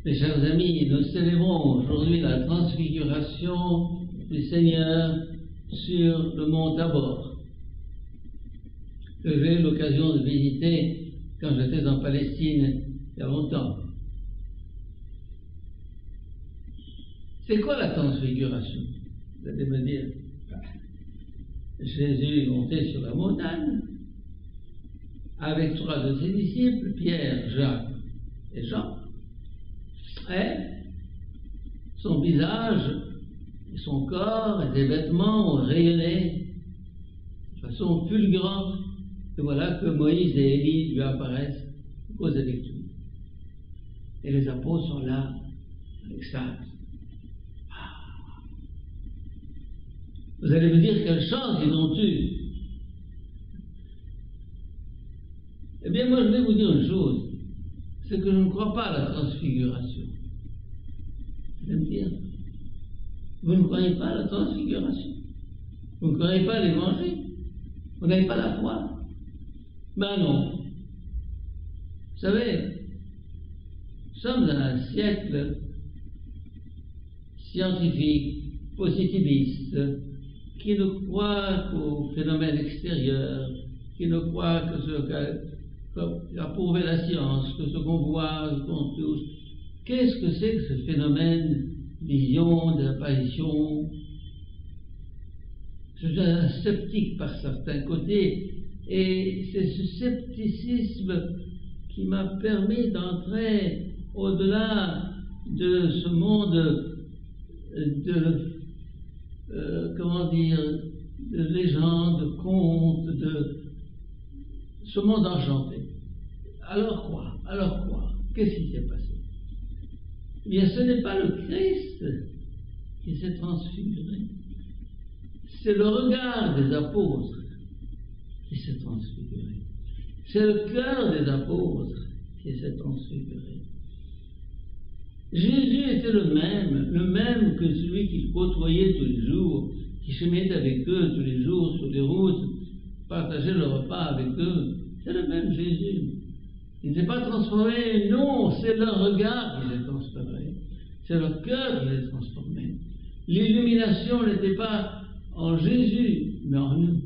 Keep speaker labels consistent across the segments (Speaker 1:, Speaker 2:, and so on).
Speaker 1: Mes chers amis, nous célébrons aujourd'hui la transfiguration du Seigneur sur le mont Tabor, que j'ai eu l'occasion de visiter quand j'étais en Palestine il y a longtemps. C'est quoi la transfiguration? Vous allez me dire, Jésus est monté sur la montagne avec 3 de ses disciples, Pierre, Jacques et Jean. Et son visage, et son corps et ses vêtements ont rayonné de façon fulgurante. Et voilà que Moïse et Élie lui apparaissent, causent avec lui. Et les apôtres sont là, en extase. Vous allez me dire quelle chance ils ont eue. Eh bien, moi, je vais vous dire une chose, c'est que je ne crois pas à la transfiguration. Vous allez me dire, vous ne croyez pas à la transfiguration? Vous ne croyez pas à l'évangile? Vous n'avez pas la foi? Ben non. Vous savez, nous sommes dans un siècle scientifique, positiviste, qui ne croit qu'aux phénomènes extérieurs, qui ne croit que ce qu'a prouvé la science, que ce qu'on voit, ce qu'on touche. Qu'est-ce que c'est que ce phénomène, vision, d'apparition? Je suis un sceptique par certains côtés, et c'est ce scepticisme qui m'a permis d'entrer au-delà de ce monde de légendes, de contes, de ce monde enchanté. Alors quoi? Qu'est-ce qui s'est passé? Eh bien, ce n'est pas le Christ qui s'est transfiguré, c'est le regard des apôtres qui s'est transfiguré. C'est le cœur des apôtres qui s'est transfiguré. Jésus était le même que celui qu'il côtoyait tous les jours, qui cheminait avec eux tous les jours sur les routes, partageait le repas avec eux. C'est le même Jésus. Il ne s'est pas transformé, non, c'est le regard qui s'est transformé. C'est le cœur qui s'est transformé. L'illumination n'était pas en Jésus, mais en nous.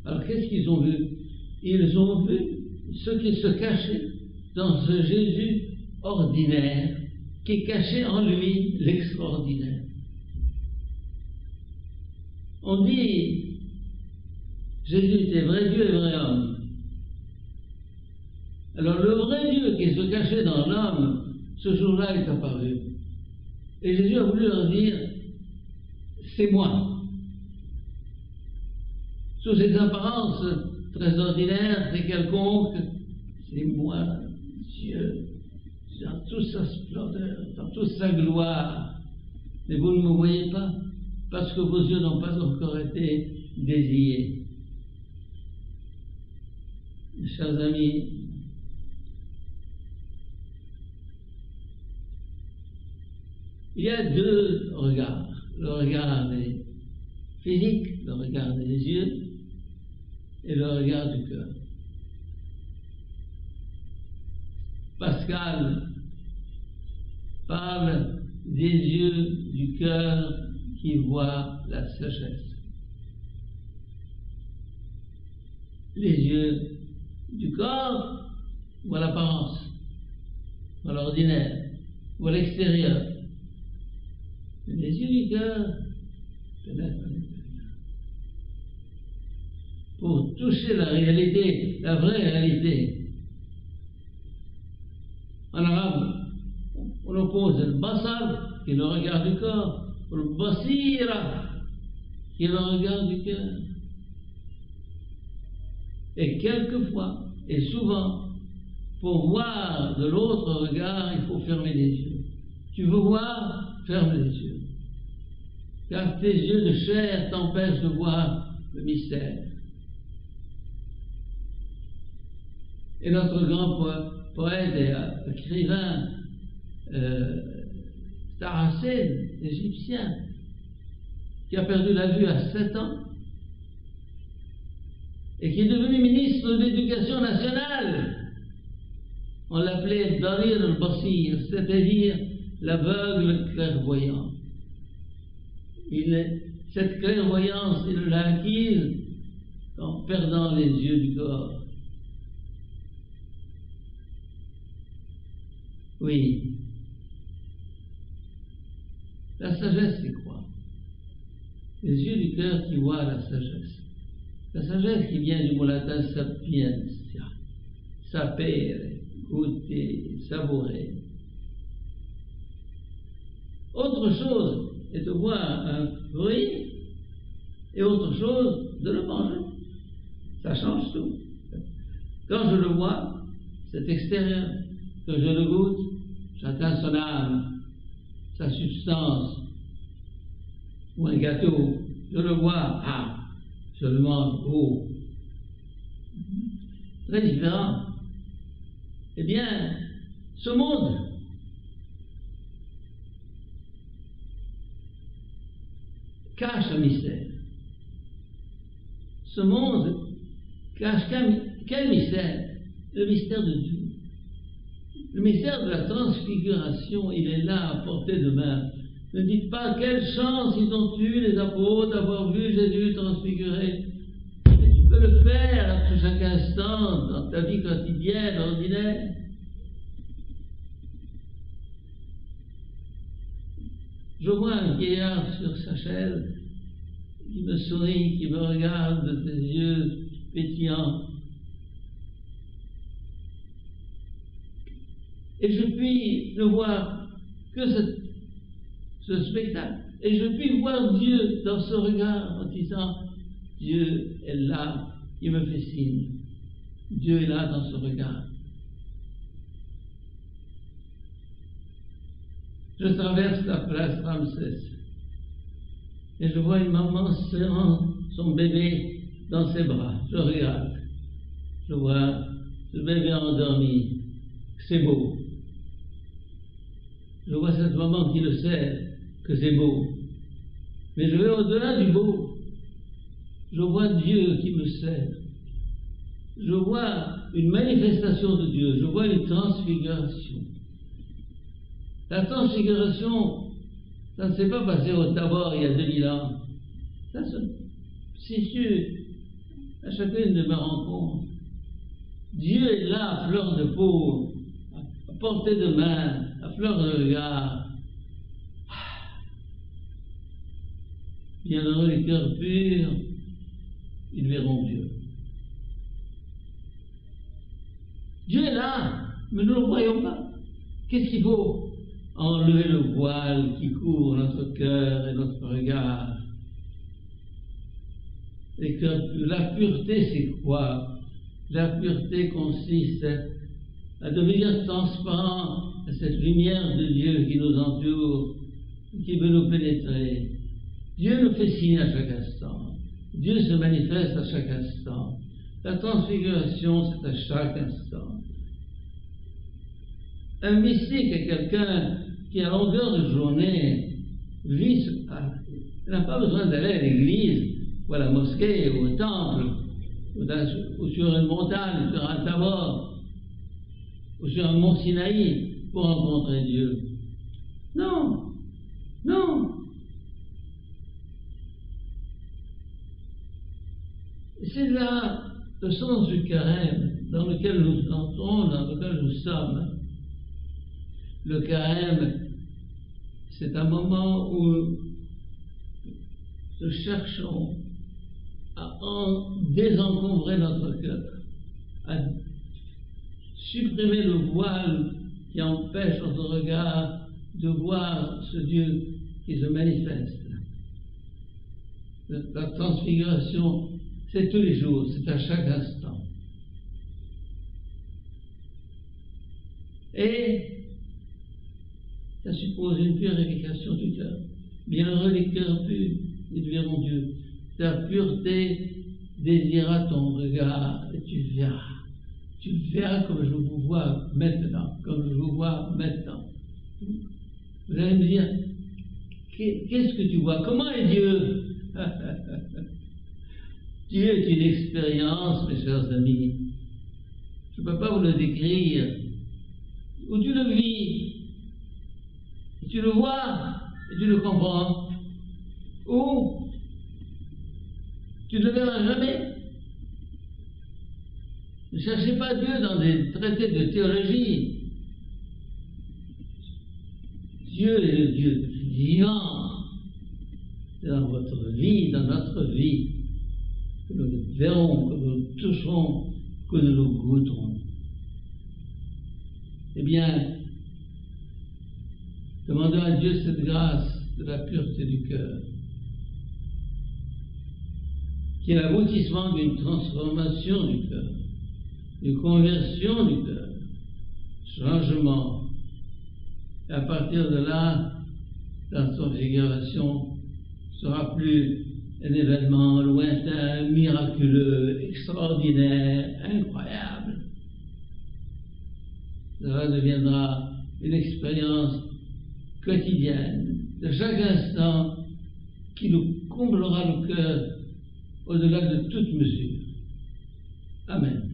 Speaker 1: Alors qu'est-ce qu'ils ont vu? Ils ont vu ce qui se cachait dans ce Jésus ordinaire, qui cachait en lui l'extraordinaire. On dit, Jésus était vrai Dieu et vrai homme. Alors le vrai Dieu qui se cachait dans l'homme, ce jour-là est apparu. Et Jésus a voulu leur dire, c'est moi. Sous ces apparences très ordinaires et quelconques, c'est moi, Dieu, dans toute sa splendeur, dans toute sa gloire. Mais vous ne me voyez pas, parce que vos yeux n'ont pas encore été désiés. Mes chers amis, il y a 2 regards. Le regard des physiques, le regard des yeux, et le regard du cœur. Pascal parle des yeux du cœur qui voient la sagesse. Les yeux du corps voient l'apparence, voient l'ordinaire, voient l'extérieur. Les yeux du cœur pénètrent l'intérieur. Pour toucher la réalité, la vraie réalité. En arabe, on oppose le basar, qui est le regard du corps, ou le basira, qui est le regard du cœur. Et quelquefois, et souvent, pour voir de l'autre regard, il faut fermer les yeux. Tu veux voir, ferme les yeux. Car tes yeux de chair t'empêchent de voir le mystère. Et notre grand poète et écrivain Saracène, égyptien, qui a perdu la vue à 7 ans et qui est devenu ministre de l'Éducation nationale On l'appelait Darir al-Basir, c'est-à-dire l'aveugle clairvoyant. Cette clairvoyance, il l'a acquise en perdant les yeux du corps. Oui. La sagesse, c'est quoi? Les yeux du cœur qui voient la sagesse. La sagesse qui vient du mot latin sapientia, sapere, goûter, savourer. Autre chose est de voir un fruit et autre chose de le manger. Ça change tout. Quand je le vois, c'est extérieur. Que je le goûte, j'atteins son âme, sa substance. Ou un gâteau, je le vois, je le mange, très différent. Eh bien, ce monde cache un mystère. Ce monde cache quel mystère? Le mystère de Dieu. Le mystère de la transfiguration, il est là à portée de main. Ne dites pas quelle chance ils ont eu, les apôtres, d'avoir vu Jésus transfiguré. Mais tu peux le faire à chaque instant dans ta vie quotidienne, ordinaire. Je vois un vieillard sur sa chaise qui me sourit, qui me regarde de ses yeux pétillants. Et je puis ne voir que ce spectacle. Et je puis voir Dieu dans ce regard en disant, Dieu est là, il me fait signe. Dieu est là dans ce regard. Je traverse la place Ramsès et je vois une maman serrant son bébé dans ses bras. Je regarde. Je vois ce bébé endormi. C'est beau. Je vois cette maman qui le sait que c'est beau. Mais je vais au-delà du beau. Je vois Dieu qui me sert. Je vois une manifestation de Dieu. Je vois une transfiguration. La transfiguration, ça ne s'est pas passé au Tabor il y a 2000 ans. Ça se situe à chacune de mes rencontres. Dieu est là à fleur de peau, à portée de main, à fleur de regard. Bienheureux les cœurs purs, ils verront Dieu. Dieu est là, mais nous ne le voyons pas. Qu'est-ce qu'il faut? Enlever le voile qui couvre notre cœur et notre regard. Les cœurs purs. La pureté, c'est quoi? La pureté consiste à devenir transparent à cette lumière de Dieu qui nous entoure, qui veut nous pénétrer. Dieu nous fait signe à chaque instant. Dieu se manifeste à chaque instant. La transfiguration, c'est à chaque instant. Un mystique est quelqu'un qui, à longueur de journée, vit. Il n'a pas besoin d'aller à l'église, ou à la mosquée, ou au temple, ou sur une montagne, sur un Tabor, ou sur un mont Sinaï, pour rencontrer Dieu. Non, non. C'est là le sens du carême dans lequel nous entrons, dans lequel nous sommes. Le carême, c'est un moment où nous cherchons à désencombrer notre cœur, à supprimer le voile qui empêche notre regard de voir ce Dieu qui se manifeste. La transfiguration, c'est tous les jours, c'est à chaque instant. Et ça suppose une purification du cœur. Bienheureux les cœurs purs, ils verront Dieu. Ta pureté désirera ton regard et tu verras. Tu verras comme je vous vois maintenant, comme je vous vois maintenant. Vous allez me dire, qu'est-ce que tu vois? Comment est Dieu? Dieu est une expérience, mes chers amis. Je ne peux pas vous le décrire. où tu le vis, et tu le vois, et tu le comprends, ou tu ne le verras jamais. Ne cherchez pas Dieu dans des traités de théologie. Dieu est le Dieu vivant. C'est dans votre vie, dans notre vie, que nous le verrons, que nous le toucherons, que nous le goûterons. Eh bien, demandons à Dieu cette grâce de la pureté du cœur, qui est l'aboutissement d'une transformation du cœur, d'une conversion du cœur, changement. Et à partir de là, la transfiguration sera plus un événement lointain, miraculeux, extraordinaire, incroyable. Cela deviendra une expérience quotidienne, de chaque instant, qui nous comblera le cœur au-delà de toute mesure. Amen.